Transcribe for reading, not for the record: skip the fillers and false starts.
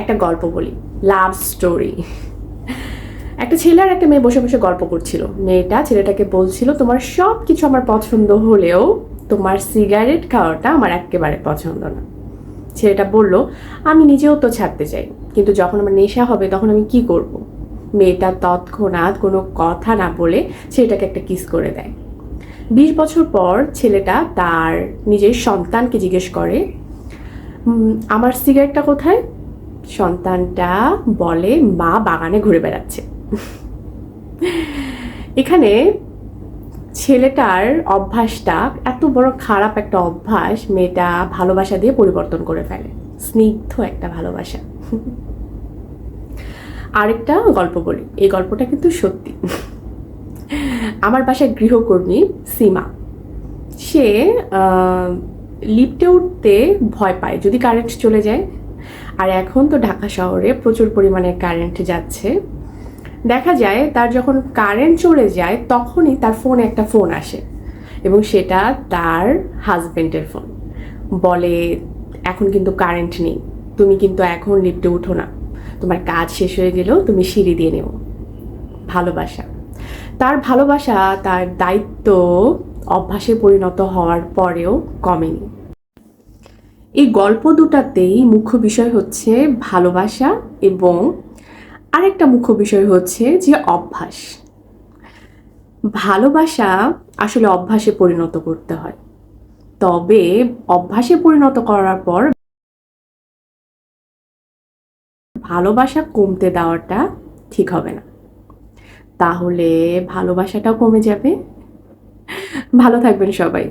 একটা গল্প বলি, লাভ স্টোরি। একটা ছেলে আর একটা মেয়ে বসে বসে গল্প করছিল। মেয়েটা ছেলেটাকে বলছিল, তোমার সব কিছু আমার পছন্দ হলেও তোমার সিগারেট খাওয়াটা আমার একেবারে পছন্দ না। ছেলেটা বলল, আমি নিজেও তো ছাড়তে চাই, কিন্তু যখন আমার নেশা হবে তখন আমি কি করব? মেয়েটা তৎক্ষণাৎ কোনো কথা না বলে ছেলেটাকে একটা কিস করে দেয়। 20 বছর পর ছেলেটা তার নিজের সন্তানকে জিজ্ঞেস করে, আমার সিগারেটটা কোথায়? সন্তানটা বলে, মা বাগানে ঘুরে বেড়াচ্ছে। এখানে ছেলেটার অভ্যাসটা এত বড় খারাপ একটা অভ্যাস মেয়েটা ভালোবাসা দিয়ে পরিবর্তন করে ফেলে, স্নিগ্ধ একটা ভালোবাসা। আরেকটা গল্প বলি, এই গল্পটা কিন্তু সত্যি। আমার বাসায় গৃহকর্মী সীমা, সে লিফটে উঠতে ভয় পায় যদি কারেন্ট চলে যায়। আর এখন তো ঢাকা শহরে প্রচুর পরিমাণে কারেন্ট যাচ্ছে। দেখা যায় তার যখন কারেন্ট চলে যায় তখনই তার ফোনে একটা ফোন আসে, এবং সেটা তার হাজবেন্ডের ফোন। বলে, এখন কিন্তু কারেন্ট নেই, তুমি কিন্তু এখন লিফটে উঠো না, তোমার কাজ শেষ হয়ে গেলেও তুমি সিঁড়ি দিয়ে নেও। ভালোবাসা, তার ভালোবাসা তার দায়িত্ব অভ্যাসে পরিণত হওয়ার পরেও কমেনি। এই গল্প দুটাতেই মুখ্য বিষয় হচ্ছে ভালোবাসা, এবং আরেকটা মুখ্য বিষয় হচ্ছে যে অভ্যাস। ভালোবাসা আসলে অভ্যাসে পরিণত করতে হয়, তবে অভ্যাসে পরিণত করার পর ভালোবাসা কমতে দেওয়াটা ঠিক হবে না, তাহলে ভালোবাসাটাও কমে যাবে। ভালো থাকবেন সবাই।